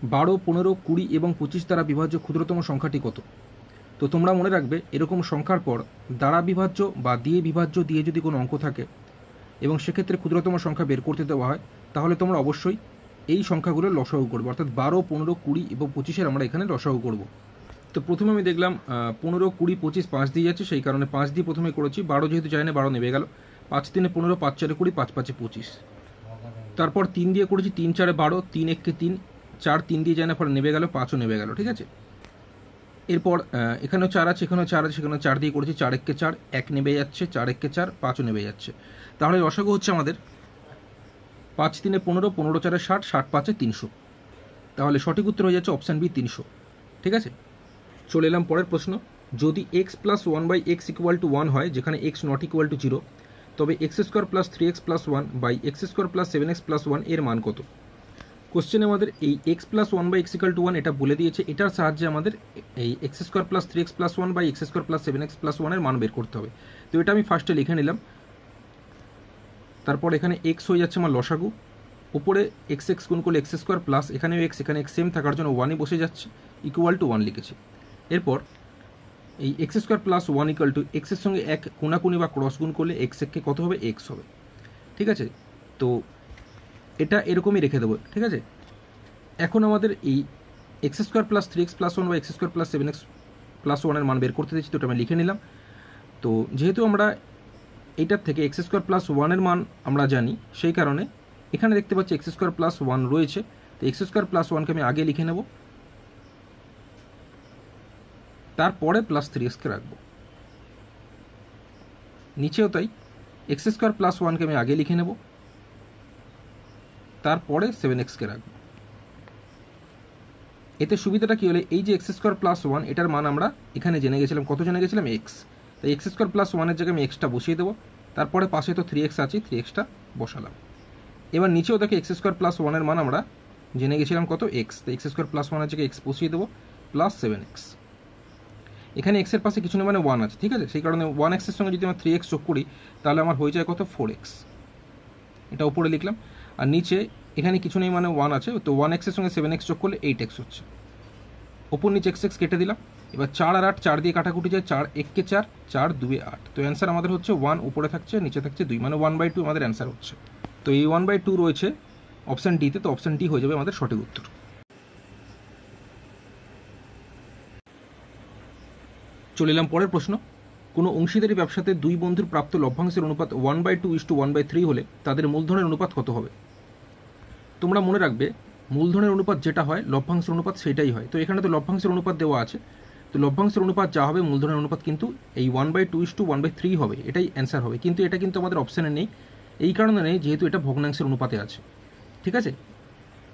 12, 15, 20 এবং 25 দ্বারা বিভাজ্য ক্ষুদ্রতম সংখ্যাটি কত? তো তোমরা মনে রাখবে এরকম সংখ্যার পর দ্বারা বিভাজ্য বা দিয়ে বিভাজ্য দিয়ে যদি কোনো অঙ্ক থাকে এবং সেক্ষেত্রে ক্ষুদ্রতম সংখ্যা বের করতে দেওয়া হয়, তাহলে তোমরা অবশ্যই এই সংখ্যাগুলোর লসাগু করবে, অর্থাৎ 12, 15, 20 এবং 25-এর আমরা এখানে লসাগু করব। তো প্রথমে আমি দেখলাম 15, 20, 25 5 দিয়ে যাচ্ছে, সেই কারণে 5 দিয়ে প্রথমে করেছি। 12 যেহেতু যায় না, 12 নেমে গেল। 5 3 15, 5 4 20, 5 5 25। তারপর 3 দিয়ে করেছি, 3 4 12, 3 1 3, 4 3 দিয়ে যায় না, ফলে নেমে গেল, 5ও নেমে গেল। ঠিক আছে, এরপর এখানেও 4 আছে, এখানেও 4 আছে, সেখানেও 4 দিয়ে করেছি, 4 1 4, 1 নেমে যাচ্ছে, 4 1 4, 5ও নেমে যাচ্ছে। তাহলে লসাগু হচ্ছে আমাদের 5 3 15, 15 4 60, 60 5 300। তাহলে সঠিক উত্তর হয়ে যাচ্ছে অপশান বি, 300। ঠিক আছে, চলে এলাম পরের প্রশ্ন। যদি x plus 1/x equal to 1 হয়, যেখানে এক্স নট ইকুয়াল টু 0, তবে x square plus 3x plus 1/x square plus 7x plus 1 এর মান কত? কোশ্চেনে আমাদের এই x plus 1/x equal to 1 এটা বলে দিয়েছে, এটার সাহায্যে আমাদের এই x square plus 3x plus 1/x square plus 7x plus 1 এর মান বের করতে হবে। তো এটা আমি ফার্স্টে লিখে নিলাম। তারপর এখানে এক্স হয়ে যাচ্ছে আমার লসাগু, উপরে এক্স এক্স গুণ করলে এক্স স্কোয়ার প্লাস এখানেও এক্স, এখানে এক্স সেম থাকার জন্য 1ই বসে যাচ্ছে, ইকুয়াল টু 1 লিখেছি। এরপর এই x square plus 1 equal to এক্সের সঙ্গে 1 কোনাকুনি বা ক্রস গুণ করলে এক্স একে কত হবে? এক্স হবে। ঠিক আছে, তো এটা এরকমই রেখে দেবো। ঠিক আছে, এখন আমাদের এই x square plus 3x plus 1 বা x square plus 7x plus 1 এর মান বের করতে দিচ্ছি, তো এটা আমি লিখে নিলাম। তো যেহেতু আমরা এইটার থেকে এক্স স্কোয়ার প্লাস 1 এর মান আমরা জানি, সেই কারণে এখানে দেখতে পাচ্ছি এক্স স্কোয়ার প্লাস 1 রয়েছে, তো এক্স স্কোয়ার প্লাস 1কে আমি আগে লিখে নেব, তারপরে প্লাস 3xকে রাখবো। নিচেও তাই, এক্স স্কোয়ার প্লাস 1কে আমি আগে লিখে নেব, তারপরে 7xকে রাখবো। এতে সুবিধাটা কি হলে, এই যে এক্স স্কোয়ার প্লাস 1 এটার মান আমরা এখানে জেনে গেছিলাম, কত জেনে গেছিলাম? এক্স। তাই এক্স স্কোয়ার প্লাস 1-এর জায়গায় আমি এক্সটা বসিয়ে দেবো, তারপরে পাশে তো 3x আছে, 3xটা বসালাম। এবার নিচেও দেখে এক্স স্কোয়ার প্লাস 1-এর মান আমরা জেনে গেছিলাম কত? এক্স। তো এক্স স্কোয়ার প্লাস 1-এর জায়গায় এক্স বসিয়ে দেবো, প্লাস 7x। এখানে এক্সের পাশে কিছু না মানে 1 আছে, ঠিক আছে, সেই কারণে 1x-এর সঙ্গে যদি আমরা 3x যোগ করি, তাহলে আমার হয়ে যায় কত? 4x। এটা উপরে লিখলাম। আর নিচে এখানে কিছু নেই মানে 1 আছে, তো 1x-এর সঙ্গে 7x যোগ করলে 8x হচ্ছে। ওপর নিচে x কেটে দিলাম। এবার 4 আর 8 4 দিয়ে কাটাকুটি যায়, 4 1 কে 4, 4 2 এ 8। তো অ্যান্সার আমাদের হচ্ছে 1, উপরে থাকছে, নিচে থাকছে 2, মানে 1/2 আমাদের অ্যান্সার হচ্ছে। তো এই 1/2 রয়েছে অপশান ডিতে, তো অপশান ডি হয়ে যাবে আমাদের সঠিক উত্তর। চলে এলাম পরের প্রশ্ন। কোনো অংশীদারি ব্যবসাতে দুই বন্ধুর প্রাপ্ত লভ্যাংশের অনুপাত 1/2:1/3 হলে তাদের মূলধনের অনুপাত কত হবে? তোমরা মনে রাখবে মূলধনের অনুপাত যেটা হয় লভ্যাংশের অনুপাত সেটাই হয়। তো এখানে তো লভ্যাংশের অনুপাত দেওয়া আছে, তো লভ্যাংশের অনুপাত যা হবে মূলধনের অনুপাত কিন্তু এই 1/2:1/3 হবে, এটাই অ্যান্সার হবে। কিন্তু এটা কিন্তু আমাদের অপশানে নেই, এই কারণে নেই যেহেতু এটা ভগ্নাংশের অনুপাতে আছে। ঠিক আছে,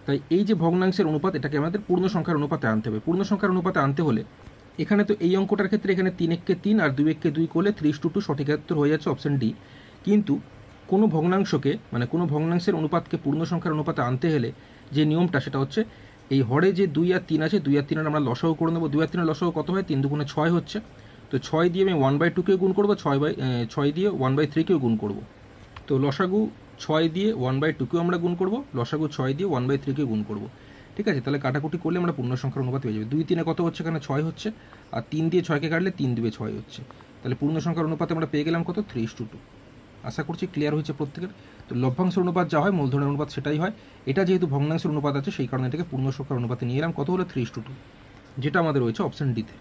তাই এই যে ভগ্নাংশের অনুপাত, এটাকে আমাদের পূর্ণ সংখ্যার অনুপাতে আনতে হবে। পূর্ণ সংখ্যার অনুপাতে আনতে হলে এখানে তো এই অঙ্কটার ক্ষেত্রে এখানে 3 1 কে 3 আর 2 1 কে 2 করলে 3:2 সঠিক উত্তর হয়ে যাচ্ছে অপশান ডি। কিন্তু কোনো ভগ্নাংশকে মানে কোনো ভগ্নাংশের অনুপাতকে পূর্ণ সংখ্যার অনুপাতে আনতে হলে যে নিয়মটা, সেটা হচ্ছে এই হরে যে 2 আর 3 আছে, 2 আর 3 আমরা লসাগু করে নেবো। 2 আর 3 লসাগু কত হয়? 3 2 6 হচ্ছে। তো 6 দিয়ে আমি 1/2-কেও গুণ করবো, 6 দিয়ে 1/3-কেও গুণ করবো। তো লসাগু 6 দিয়ে 1/2-কেও আমরা গুণ করবো, লসাগু 6 দিয়ে 1/3-কেও গুণ করবো। ঠিক আছে, তাহলে কাটাকুটি করলে আমরা পূর্ণ সংখ্যার অনুপাত হয়ে যাবে। 2 3-এ কত হচ্ছে? এখানে 6 হচ্ছে, আর 3 দিয়ে 6কে কাটলে 3 2 6 হচ্ছে। তাহলে পূর্ণ সংখ্যার অনুপাতে আমরা পেয়ে গেলাম কত? 3:2। আশা করছি ক্লিয়ার হয়েছে প্রত্যেকের। তো লভ্যাংশের অনুপাত যা হয় মূলধনের অনুপাত সেটাই হয়। এটা যেহেতু ভগ্নাংশের অনুপাত আছে, সেই কারণে এটাকে পূর্ণ সংখ্যার অনুপাতে নিয়ে এলাম। কত হলো? 3:2, যেটা আমাদের রয়েছে অপশান ডিতে।